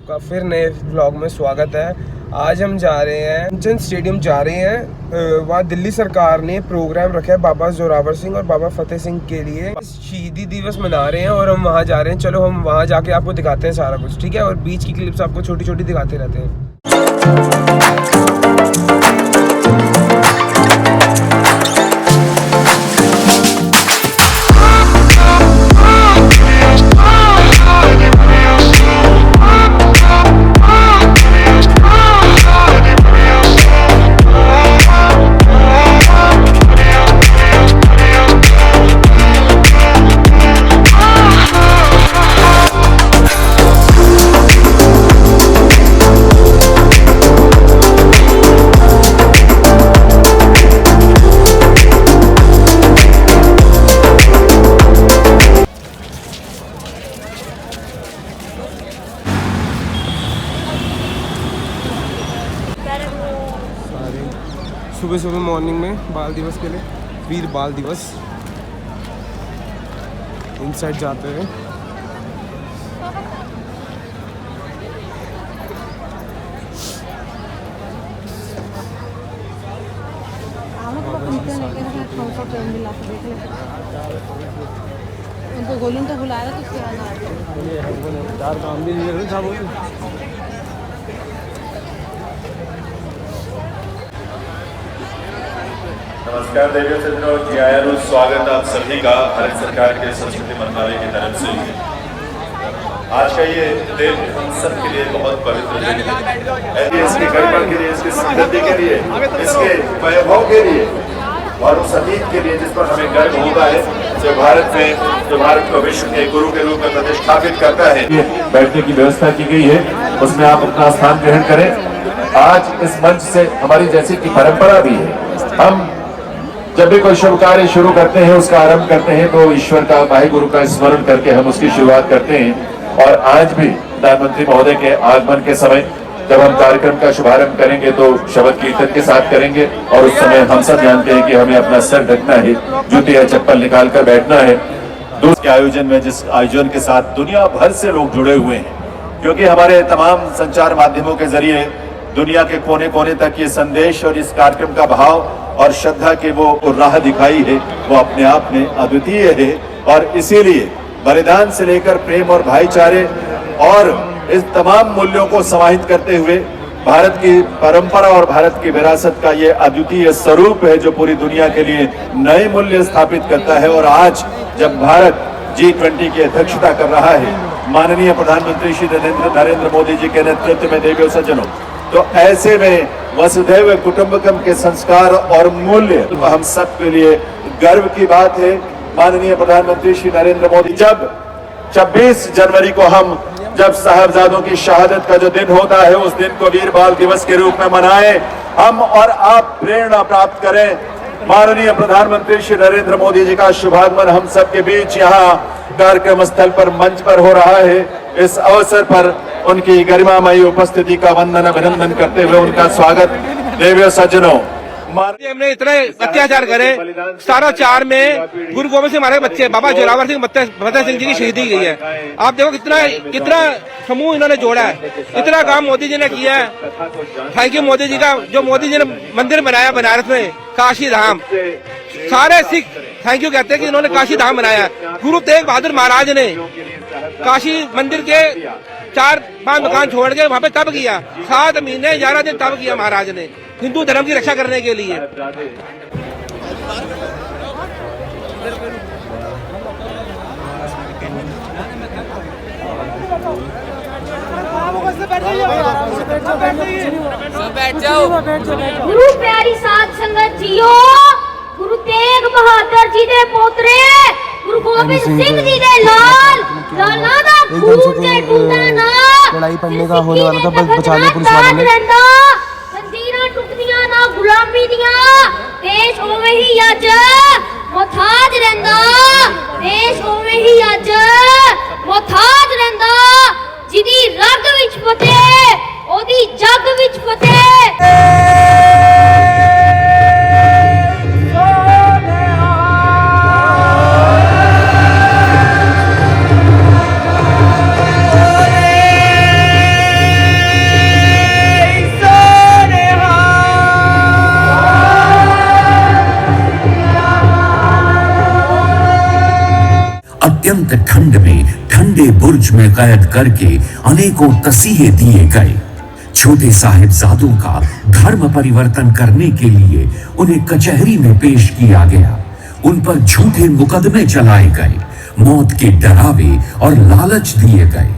आपका फिर नए व्लॉग में स्वागत है। आज हम जा रहे हैं कंचन स्टेडियम जा रहे हैं। वहाँ दिल्ली सरकार ने प्रोग्राम रखा है बाबा जोरावर सिंह और बाबा फतेह सिंह के लिए। शहीदी दिवस मना रहे हैं और हम वहाँ जा रहे हैं। चलो हम वहाँ जाके आपको दिखाते हैं सारा कुछ, ठीक है। और बीच की क्लिप्स आपको छोटी छोटी दिखाते रहते हैं। सुबह सुबह मॉर्निंग में बाल दिवस के लिए, वीर बाल दिवस, इनसाइड जाते हैं। उनको गोलूं तो बुला रहा तो नमस्कार देवी सज्जनों, जी आया स्वागत आप सभी का भारत सरकार के संस्कृति मंत्रालय की तरफ से। आज का ये दिन हम सब के लिए बहुत पवित्र दिन है। इसकी गरिमा के लिए, इसकी समृद्धि के लिए, इसके वैभव के लिए और उस अतीत के लिए जिस पर हमें गर्व होता है, जो भारत को विश्व के गुरु के रूप में प्रतिष्ठापित करता है। बैठने की व्यवस्था की गई है, उसमें आप अपना स्थान ग्रहण करें। आज इस मंच से हमारी जैसी की परंपरा भी है, हम जब भी कोई शुभ कार्य शुरू करते हैं, उसका आरंभ करते हैं, तो ईश्वर का, वाहे गुरु का स्मरण करके हम उसकी शुरुआत करते हैं। और आज भी प्रधानमंत्री महोदय के आगमन के समय जब हम कार्यक्रम का शुभारंभ करेंगे तो शब्द कीर्तन के साथ करेंगे। और उस समय हम सब जानते हैं कि हमें अपना सर ढकना है, जूते या चप्पल निकाल कर बैठना है। दूसरे आयोजन में, जिस आयोजन के साथ दुनिया भर से लोग जुड़े हुए हैं, क्योंकि हमारे तमाम संचार माध्यमों के जरिए दुनिया के कोने कोने तक ये संदेश और इस कार्यक्रम का भाव और श्रद्धा के वो राह दिखाई है, वो अपने आप में अद्वितीय है। और इसीलिए बलिदान से लेकर प्रेम और भाईचारे और इस तमाम मूल्यों को समाहित करते हुए भारत की परंपरा और भारत की विरासत का ये अद्वितीय स्वरूप है, जो पूरी दुनिया के लिए नए मूल्य स्थापित करता है। और आज जब भारत G20 की अध्यक्षता कर रहा है, माननीय प्रधानमंत्री श्री नरेंद्र मोदी जी के नेतृत्व में, देवियों सज्जनों, तो ऐसे में वसुधैव कुटुंबकम के संस्कार और मूल्य हम सब के लिए गर्व की बात है। माननीय प्रधानमंत्री श्री नरेंद्र मोदी, जब 26 जनवरी को हम जब साहबजादों की शहादत का जो दिन होता है, उस दिन को वीर बाल दिवस के रूप में मनाएं, हम और आप प्रेरणा प्राप्त करें। माननीय प्रधानमंत्री श्री नरेंद्र मोदी जी का शुभागमन हम सबके बीच यहाँ कार्यक्रम स्थल पर, मंच पर हो रहा है। इस अवसर पर उनकी गरिमामयी उपस्थिति का वंदन अभिनंदन करते हुए उनका स्वागत। देवियों सज्जनों, हमने इतने अत्याचार करे, 1704 में गुरु गोविंद सिंह हमारे बच्चे बाबा जोरावर सिंह फतेह सिंह जी की शहीदी गई है। आप देखो कितना समूह इन्होंने जोड़ा है, इतना काम मोदी जी ने किया है। थैंक यू मोदी जी का, जो मोदी जी ने मंदिर बनाया बनारस में, काशी धाम, सारे सिख थैंक यू कहते हैं कि इन्होंने काशी धाम बनाया। गुरु तेग बहादुर महाराज ने काशी मंदिर के 4-5 मकान छोड़ के वहाँ पे तप किया, 7 महीने 11 दिन तप किया महाराज ने, हिंदू धर्म की रक्षा करने के लिए। गुरु प्यारी साध संगत जियो, गुरु तेग बहादुर जी दे पोतरे, गुरु गोबिंद सिंह जी दे लाल लाला दा खून ते टूटा ना लड़ाई पड़ने का होने वाला था, बचा लिया पुलिस वालों ने। जंजीरां टुकदियां ना गुलामी दियां, देश होवे ही अज मोहताज रहंदा, देश होवे ही अज मोहताज रहंदा। जिदी रग विच फतेह, ओदी जग विच फतेह। अत्यंत ठंड में ठंडे बुर्ज में कैद करके अनेकों तसीहे दिए गए। छोटे साहिबजादों का धर्म परिवर्तन करने के लिए उन्हें कचहरी में पेश किया गया। उन पर झूठे मुकदमे चलाए गए, मौत के डरावे और लालच दिए गए।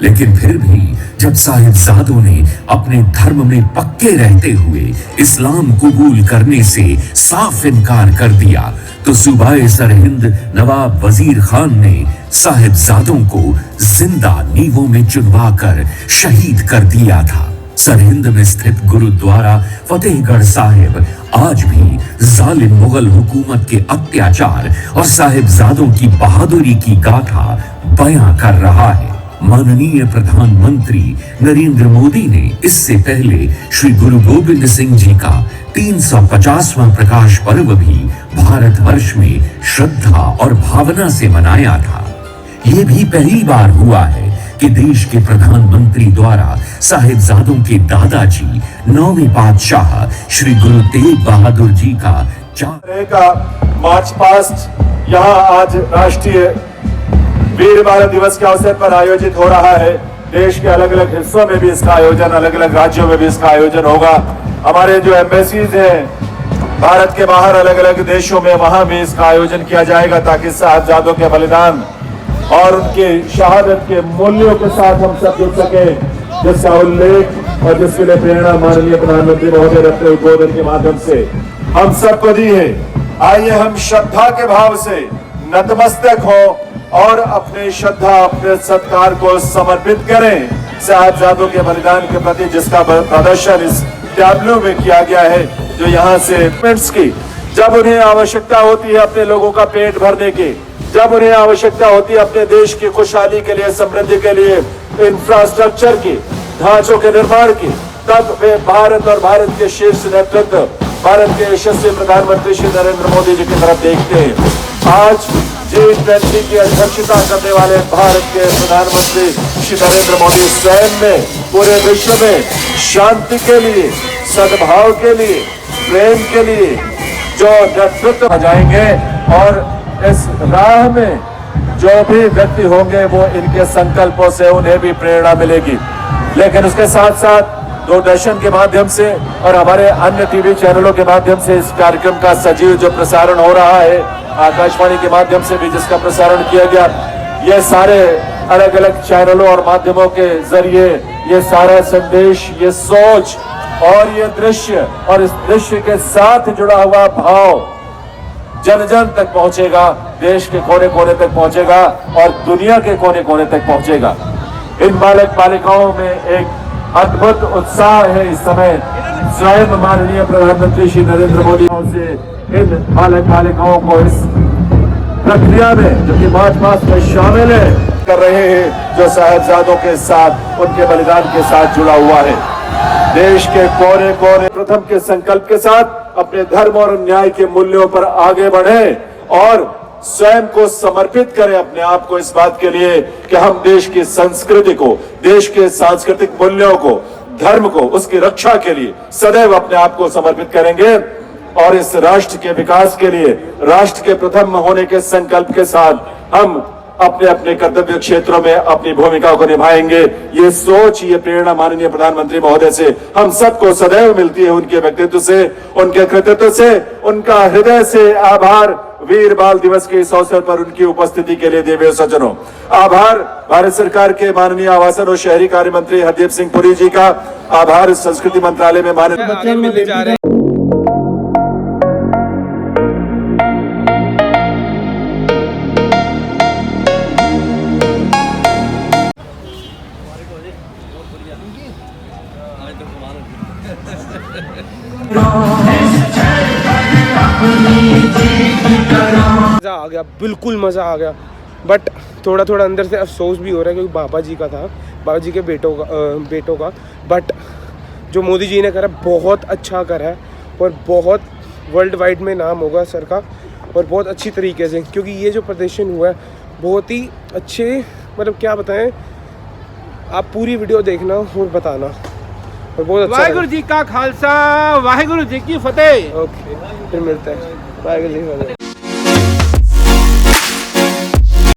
लेकिन फिर भी जब साहिबजादों ने अपने धर्म में पक्के रहते हुए इस्लाम कबूल करने से साफ इनकार कर दिया, तो सूबाए सरहिंद नवाब वजीर खान ने साहिबजादों को जिंदा नीवों में चुनवाकर शहीद कर दिया था। सरहिंद में स्थित गुरुद्वारा फतेहगढ़ साहिब आज भी जालिम मुगल हुकूमत के अत्याचार और साहिबजादों की बहादुरी की गाथा बयां कर रहा है। माननीय प्रधानमंत्री नरेंद्र मोदी ने इससे पहले श्री गुरु गोविंद सिंह जी का 350वां प्रकाश पर्व भी भारतवर्ष में श्रद्धा और भावना से मनाया था। ये भी पहली बार हुआ है कि देश के प्रधानमंत्री द्वारा साहिबजादों के दादाजी 9वें पातशाह श्री गुरु तेग बहादुर जी का मार्च पास्ट यहाँ आज राष्ट्रीय वीर बाल दिवस के अवसर पर आयोजित हो रहा है। देश के अलग अलग हिस्सों में भी इसका आयोजन, अलग अलग राज्यों में भी इसका आयोजन होगा। हमारे जो एम्बेसीज हैं भारत के बाहर अलग अलग देशों में, वहां भी इसका आयोजन किया जाएगा ताकि साहिबजादों के बलिदान और उनके शहादत के मूल्यों के साथ हम सब जुड़ सके, जिसका उल्लेख और जिसके लिए प्रेरणा माननीय प्रधानमंत्री महोदय रखते उद्बोधन के माध्यम से हम सबको दी है। आइए हम श्रद्धा के भाव से नतमस्तक हो और अपने श्रद्धा, अपने सत्कार को समर्पित करें साहिबजादों के बलिदान के प्रति, जिसका प्रदर्शन इस टैब्लो में किया गया है। जो यहाँ से की जब उन्हें आवश्यकता होती है अपने लोगों का पेट भरने की, जब उन्हें आवश्यकता होती है अपने देश की खुशहाली के लिए, समृद्धि के लिए, इंफ्रास्ट्रक्चर की, ढांचों के निर्माण की, तब वे भारत और भारत के शीर्ष नेतृत्व, भारत के यशस्वी प्रधानमंत्री श्री नरेंद्र मोदी जी की तरफ देखते हैं। आज G20 की अध्यक्षता करने वाले भारत के प्रधानमंत्री श्री नरेंद्र मोदी स्वयं में पूरे विश्व में शांति के लिए, सद्भाव के लिए, प्रेम के लिए जो नेतृत्व बजाएंगे, और इस राह में जो भी व्यक्ति होंगे वो इनके संकल्पों से उन्हें भी प्रेरणा मिलेगी। लेकिन उसके साथ साथ दूरदर्शन के माध्यम से और हमारे अन्य टीवी चैनलों के माध्यम से इस कार्यक्रम का सजीव जो प्रसारण हो रहा है, आकाशवाणी के माध्यम से भी जिसका प्रसारण किया गया, ये सारे अलग अलग चैनलों और माध्यमों के जरिए ये सारा संदेश, ये सोच और ये दृश्य और इस दृश्य के साथ जुड़ा हुआ भाव जन जन तक पहुंचेगा, देश के कोने कोने तक पहुंचेगा और दुनिया के कोने कोने तक पहुंचेगा। इन बालक बालिकाओं में एक अद्भुत उत्साह है इस समय। स्वयं माननीय प्रधानमंत्री श्री नरेंद्र मोदी से इन बालक बालिकाओं को इस प्रक्रिया में, जो कि मार्च पास्ट में शामिल है, कर रहे हैं, जो साहिबजादों के साथ, उनके बलिदान के साथ जुड़ा हुआ है। देश के कोने कोने प्रथम के संकल्प के साथ अपने धर्म और न्याय के मूल्यों पर आगे बढ़े और स्वयं को समर्पित करें अपने आप को इस बात के लिए कि हम देश की संस्कृति को, देश के सांस्कृतिक मूल्यों को, धर्म को, उसकी रक्षा के लिए सदैव अपने आप को समर्पित करेंगे और इस राष्ट्र के विकास के लिए, राष्ट्र के प्रथम होने के संकल्प के साथ हम अपने अपने कर्तव्य क्षेत्रों में अपनी भूमिका को निभाएंगे। ये सोच, ये प्रेरणा माननीय प्रधानमंत्री महोदय से हम सबको सदैव मिलती है, उनके व्यक्तित्व से, उनके कृतित्व से। उनका हृदय से आभार वीर बाल दिवस के इस अवसर पर उनकी उपस्थिति के लिए देवी सज्जनों। आभार भारत सरकार के माननीय आवासन और शहरी कार्य मंत्री हरदीप सिंह पुरी जी का। आभार संस्कृति मंत्रालय में माननीय मज़ा आ गया, बिल्कुल मज़ा आ गया। बट थोड़ा थोड़ा अंदर से अफसोस भी हो रहा है क्योंकि बाबा जी का था, बाबा जी के बेटों का। बट जो मोदी जी ने करा बहुत अच्छा करा है और बहुत वर्ल्ड वाइड में नाम होगा सर का, और बहुत अच्छी तरीके से, क्योंकि ये जो प्रदर्शन हुआ है बहुत ही अच्छे, मतलब क्या बताएं, आप पूरी वीडियो देखना और बताना, और बहुत अच्छा। वाहिगुरु जी का खालसा, वाहिगुरु जी की फतेह। ओके, फिर मिलते हैं। वाहिगुरु जी की फतेह।